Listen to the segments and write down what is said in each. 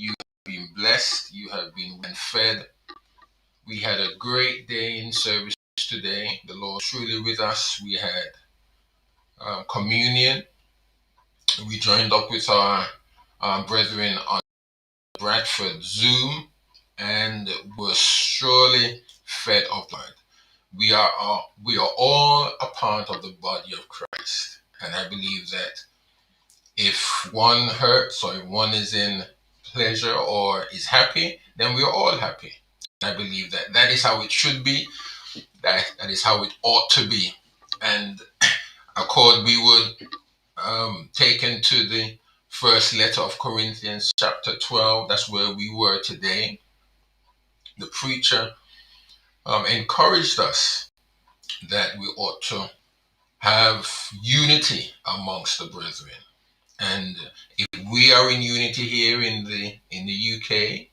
you have been blessed, you have been well fed. We had a great day in service today. The Lord truly with us. We had communion. We joined up with our brethren on Bradford Zoom and were surely fed of blood. We are all a part of the body of Christ, and I believe that if one hurts or if one is in pleasure or is happy, then we are all happy. I believe that that is how it should be. That is how it ought to be. And accord we would take into the first letter of Corinthians, chapter 12. That's where we were today. The preacher encouraged us that we ought to have unity amongst the brethren. And if we are in unity here in the UK,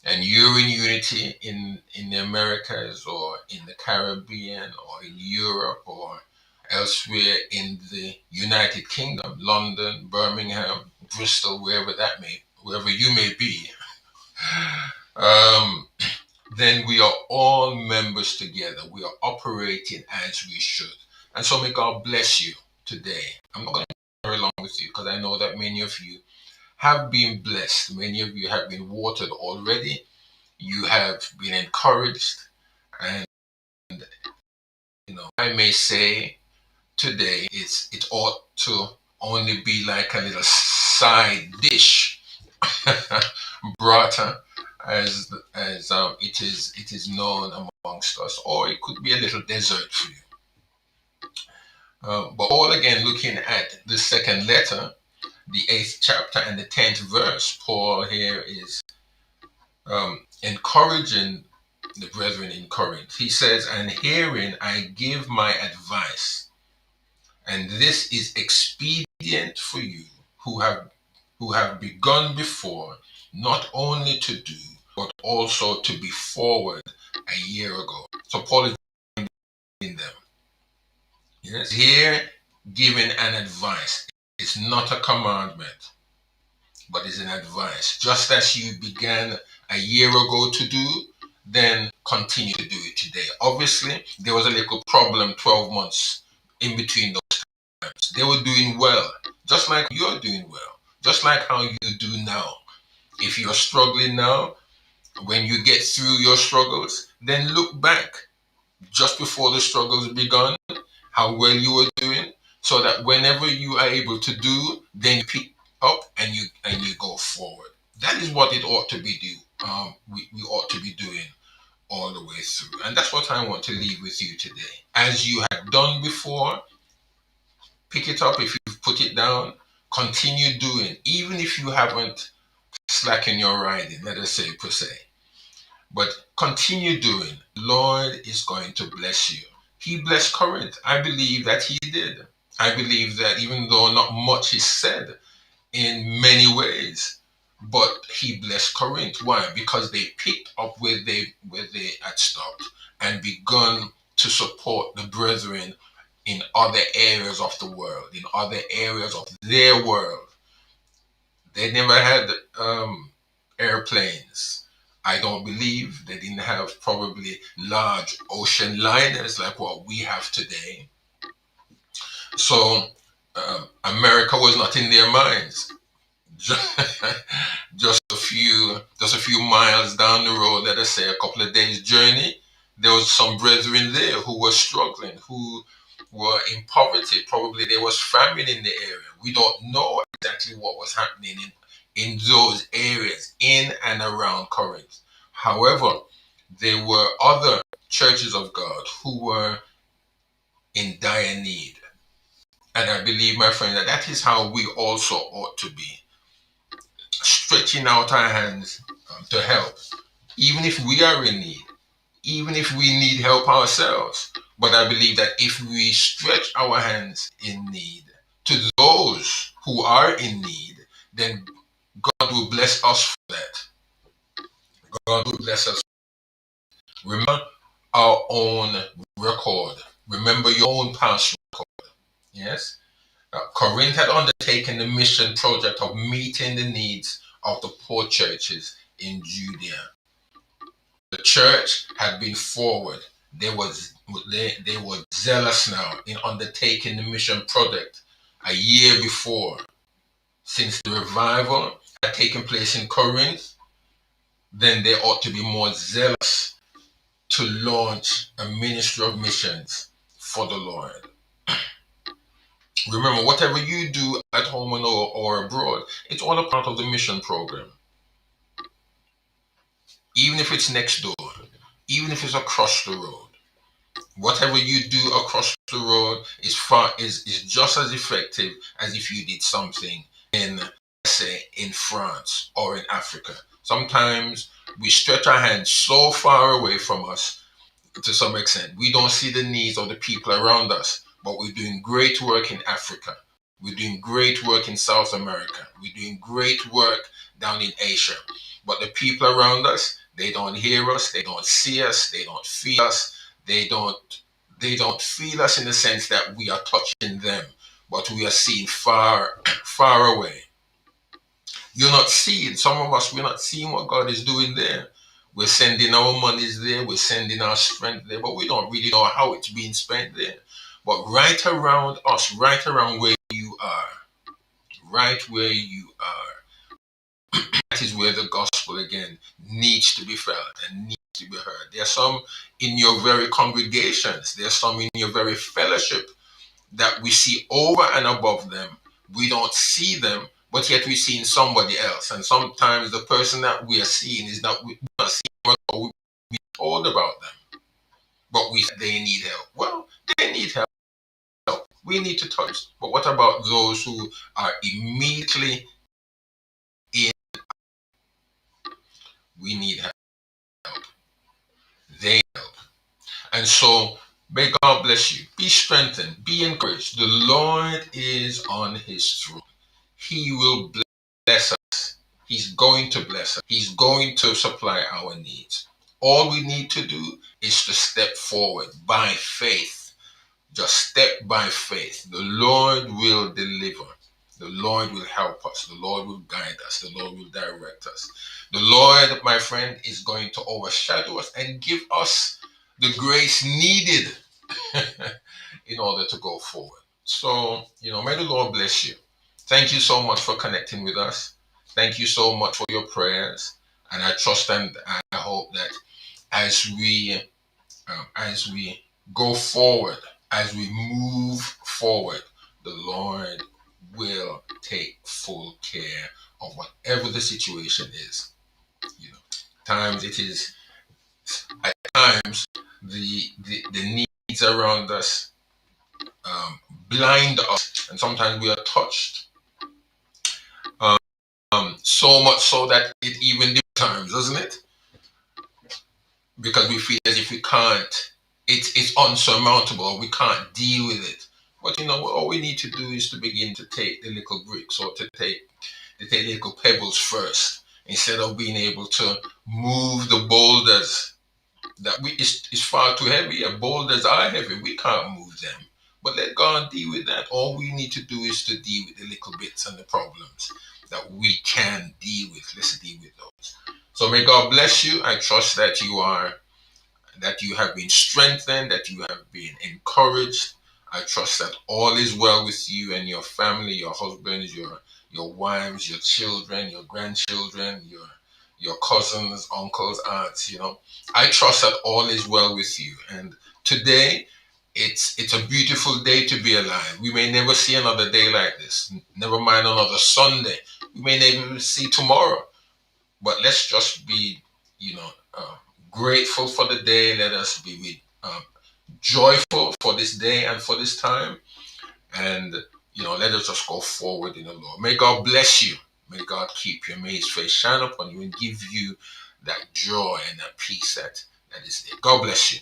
and you're in unity in the Americas or in the Caribbean or in Europe or elsewhere in the United Kingdom, London, Birmingham, Bristol, wherever you may be, um, then we are all members together. We are operating as we should. And so may God bless you today. I'm not going to very long with you because I know that many of you have been blessed. Many of you have been watered already. You have been encouraged. And, I may say today it ought to only be like a little side dish burrata as it is known amongst us, or it could be a little dessert for you. But all again looking at the second letter, the 8th chapter and the 10th verse, Paul here is encouraging the brethren in Corinth. He says, "And herein I give my advice, and this is expedient for you who have begun before, not only to do, but also to be forward a year ago." So Paul is in them. Yes, here giving an advice. It's not a commandment, but it's an advice. Just as you began a year ago to do, then continue to do it today. Obviously, there was a little problem 12 months in between those times. They were doing well, just like you're doing well, just like how you do now. If you're struggling now, when you get through your struggles, then look back just before the struggles begun, how well you were doing, so that whenever you are able to do, then you pick up and you go forward. That is what it ought to be we ought to be doing all the way through. And that's what I want to leave with you today. As you have done before, pick it up. If you've put it down, continue doing, even if you haven't slackened your riding, let us say per se. But continue doing. Lord is going to bless you. He blessed Corinth. I believe that he did. I believe that even though not much is said in many ways, but he blessed Corinth. Why? Because they picked up where they had stopped and begun to support the brethren in other areas of the world, in other areas of their world. They never had airplanes. I don't believe they didn't have probably large ocean liners like what we have today. So America was not in their minds. Just a few miles down the road, let us say a couple of days journey, there was some brethren there who were struggling, who were in poverty. Probably there was famine in the area. We don't know exactly what was happening in those areas in and around Corinth. However, there were other churches of God who were in dire need. And I believe, my friend, that is how we also ought to be. Stretching out our hands to help, even if we are in need, even if we need help ourselves. But I believe that if we stretch our hands in need to those who are in need, then God will bless us for that. God will bless us. Remember our own record. Remember your own past record. Yes? Corinth had undertaken the mission project of meeting the needs of the poor churches in Judea. The church had been forward. They were zealous now in undertaking the mission project a year before. Since the revival had taken place in Corinth, then they ought to be more zealous to launch a ministry of missions for the Lord. Remember, whatever you do at home or abroad, it's all a part of the mission program. Even if it's next door, even if it's across the road, whatever you do across the road is just as effective as if you did something in, say, in France or in Africa. Sometimes we stretch our hands so far away from us to some extent. We don't see the needs of the people around us, but we're doing great work in Africa. We're doing great work in South America. We're doing great work down in Asia. But the people around us, they don't hear us, they don't see us, they don't feel us, they don't feel us in the sense that we are touching them, but we are seeing far, far away. You're not seeing, some of us, we're not seeing what God is doing there. We're sending our monies there, we're sending our strength there, but we don't really know how it's being spent there. But right around us, right around where you are, right where you are, that is where the gospel again needs to be felt and needs to be heard. There are some in your very congregations, there are some in your very fellowship that we see over and above them. We don't see them, but yet we're seeing somebody else. And sometimes the person that we are seeing is not, we're not seeing, or we told about them, but they need help. Well, they need help. We need to touch. But what about those who are immediately in? We need help. They help. And so, may God bless you. Be strengthened. Be encouraged. The Lord is on his throne. He will bless us. He's going to bless us. He's going to supply our needs. All we need to do is to step forward by faith. Just step by faith. The Lord will deliver. The Lord will help us. The Lord will guide us. The Lord will direct us. The Lord, my friend, is going to overshadow us and give us the grace needed in order to go forward. So, may the Lord bless you. Thank you so much for connecting with us. Thank you so much for your prayers. And I trust and I hope that as we go forward, as we move forward, the Lord will take full care of whatever the situation is. Times it is, at times, the needs around us blind us, and sometimes we are touched. So much so that it even times, doesn't it? Because we feel as if we can't, it's unsurmountable, we can't deal with it. But all we need to do is to begin to take the little bricks, or to take little pebbles first, instead of being able to move the boulders that it's far too heavy. Boulders are heavy, we can't move them. But let God deal with that. All we need to do is to deal with the little bits and the problems that we can deal with. Let's deal with those. So may God bless you. I trust that you have been strengthened, that you have been encouraged. I trust that all is well with you and your family, your husbands, your wives, your children, your grandchildren, your cousins, uncles, aunts. I trust that all is well with you. And today, it's a beautiful day to be alive. We may never see another day like this. Never mind another Sunday. We may never see tomorrow. But let's just be, grateful for the day. Let us be joyful for this day and for this time. And, let us just go forward in the Lord. May God bless you. May God keep you. May his face shine upon you and give you that joy and that peace that is there. God bless you.